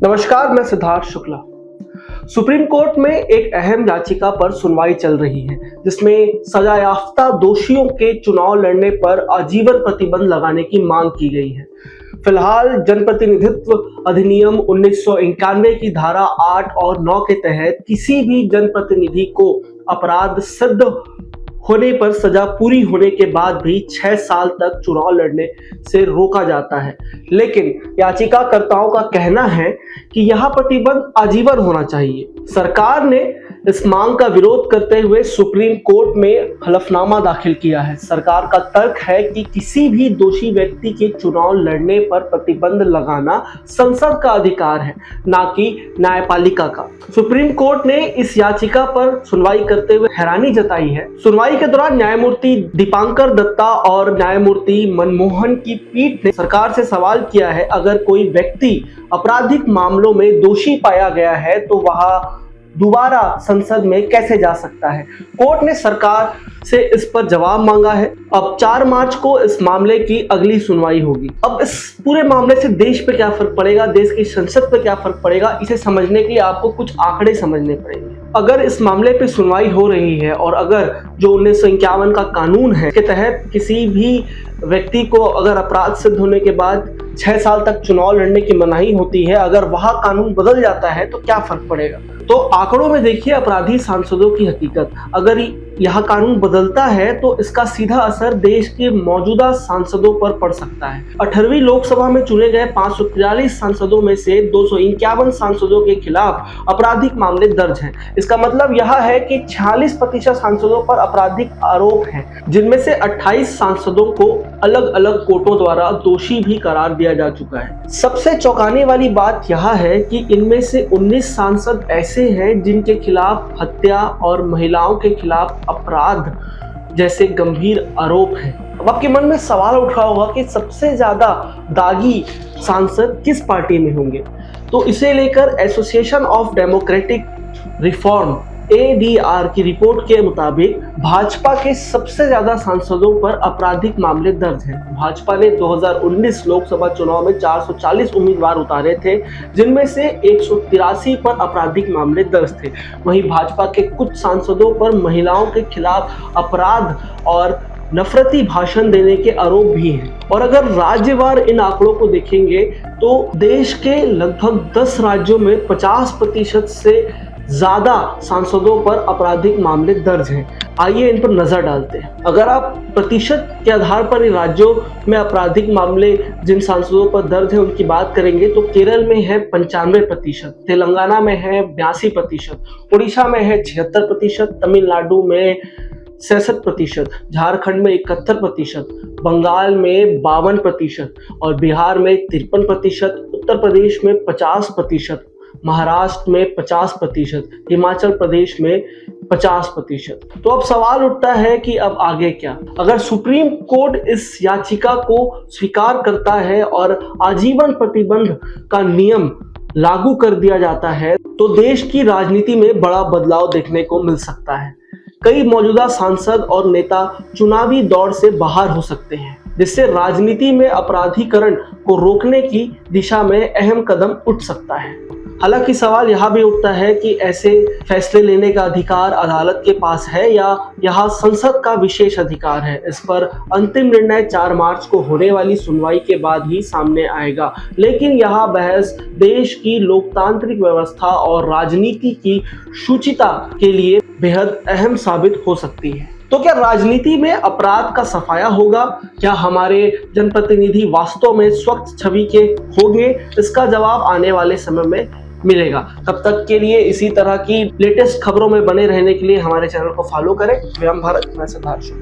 नमस्कार, मैं Siddharth Shukla. Supreme court में एक अहम याचिका पर सुनवाई चल रही है जिसमें सजायाफ्ता दोषियों के चुनाव लड़ने पर आजीवन प्रतिबंध लगाने की मांग की गई है। फिलहाल जनप्रतिनिधित्व अधिनियम 1991 की धारा 8 और 9 के तहत किसी भी जनप्रतिनिधि को अपराध सिद्ध होने पर सजा पूरी होने के बाद भी 6 साल तक चुनाव लड़ने से रोका जाता है, लेकिन याचिकाकर्ताओं का कहना है कि यह प्रतिबंध आजीवन होना चाहिए। सरकार ने इस मांग का विरोध करते हुए सुप्रीम कोर्ट में हलफनामा दाखिल किया है। सरकार का तर्क है कि किसी भी दोषी व्यक्ति के चुनाव लड़ने पर प्रतिबंध लगाना संसद का अधिकार है, ना कि न्यायपालिका का। सुप्रीम कोर्ट ने इस याचिका पर सुनवाई करते हुए हैरानी जताई है। सुनवाई के दौरान न्यायमूर्ति दीपांकर दत्ता और न्यायमूर्ति मनमोहन की पीठ ने सरकार से सवाल किया है, अगर कोई व्यक्ति आपराधिक मामलों में दोषी पाया गया है तो वह दोबारा संसद में कैसे जा सकता है। कोर्ट ने सरकार से इस पर जवाब मांगा है। अब 4 मार्च को इस मामले की अगली सुनवाई होगी। अब इस पूरे मामले से देश पे क्या फर्क पड़ेगा, देश की संसद पे क्या फर्क पड़ेगा, इसे समझने के लिए आपको कुछ आंकड़े समझने पड़ेंगे। अगर इस मामले पे सुनवाई हो रही है और अगर जो 1951 का कानून है के तहत किसी भी व्यक्ति को अगर अपराध सिद्ध होने के बाद 6 साल तक चुनाव लड़ने की मनाही होती है, अगर वह कानून बदल जाता है तो क्या फर्क पड़ेगा। तो आंकड़ों में देखिए अपराधी सांसदों की हकीकत। अगर यह कानून बदलता है तो इसका सीधा असर देश के मौजूदा सांसदों पर पड़ सकता है। 18वीं लोकसभा में चुने गए 543 सांसदों में से 251 सांसदों के खिलाफ आपराधिक मामले दर्ज हैं। इसका मतलब यह है कि 46% सांसदों पर आपराधिक आरोप हैं, जिनमें से 28 सांसदों को अलग अलग कोर्टों द्वारा दोषी भी करार दिया जा चुका है। सबसे चौंकाने वाली बात यह है कि इनमें से 19 सांसद ऐसे हैं जिनके खिलाफ हत्या और महिलाओं के खिलाफ अपराध जैसे गंभीर आरोप हैं। अब आपके मन में सवाल उठ रहा होगा कि सबसे ज्यादा दागी सांसद किस पार्टी में होंगे। तो इसे लेकर association of democratic reform ADR की रिपोर्ट के मुताबिक भाजपा के सबसे ज्यादा सांसदों पर आपराधिक मामले दर्ज हैं। भाजपा ने 2019 लोकसभा चुनाव में 440 उम्मीदवार उतारे थे, जिनमें से 183 पर आपराधिक मामले दर्ज थे। वहीं भाजपा के कुछ सांसदों पर महिलाओं के खिलाफ अपराध और नफरती भाषण देने के आरोप भी हैं। और अगर राज्यवार इन आंकड़ों को देखेंगे तो देश के लगभग 10 राज्यों में 50% से ज्यादा सांसदों पर आपराधिक मामले दर्ज हैं। आइए इन पर नजर डालते हैं। अगर आप प्रतिशत के आधार पर इन राज्यों में आपराधिक मामले जिन सांसदों पर दर्ज है उनकी बात करेंगे तो केरल में है 95%, तेलंगाना में है 82%, उड़ीसा में है 76%, तमिलनाडु में 66%, झारखंड में 71%, बंगाल में 52% और बिहार में 53%, उत्तर प्रदेश में 50%, महाराष्ट्र में 50%, हिमाचल प्रदेश में 50%। तो अब सवाल उठता है कि अब आगे क्या। अगर सुप्रीम कोर्ट इस याचिका को स्वीकार करता है और आजीवन प्रतिबंध का नियम लागू कर दिया जाता है तो देश की राजनीति में बड़ा बदलाव देखने को मिल सकता है। कई मौजूदा सांसद और नेता चुनावी दौड़ से बाहर हो सकते हैं, जिससे राजनीति में अपराधीकरण को रोकने की दिशा में अहम कदम उठ सकता है। हालांकि सवाल यह भी उठता है कि ऐसे फैसले लेने का अधिकार अदालत के पास है या यह संसद का विशेष अधिकार है। इस पर अंतिम निर्णय 4 मार्च को होने वाली सुनवाई के बाद ही सामने आएगा, लेकिन यह बहस देश की लोकतांत्रिक व्यवस्था और राजनीति की शुचिता के लिए बेहद अहम साबित हो सकती है। तो क्या राजनीति में अपराध का सफाया होगा? क्या हमारे जनप्रतिनिधि वास्तव में स्वच्छ छवि के होंगे? इसका जवाब आने वाले समय में मिलेगा। तब तक के लिए इसी तरह की लेटेस्ट खबरों में बने रहने के लिए हमारे चैनल को फॉलो करें। व्यायाम भारत में सिद्धार्थ।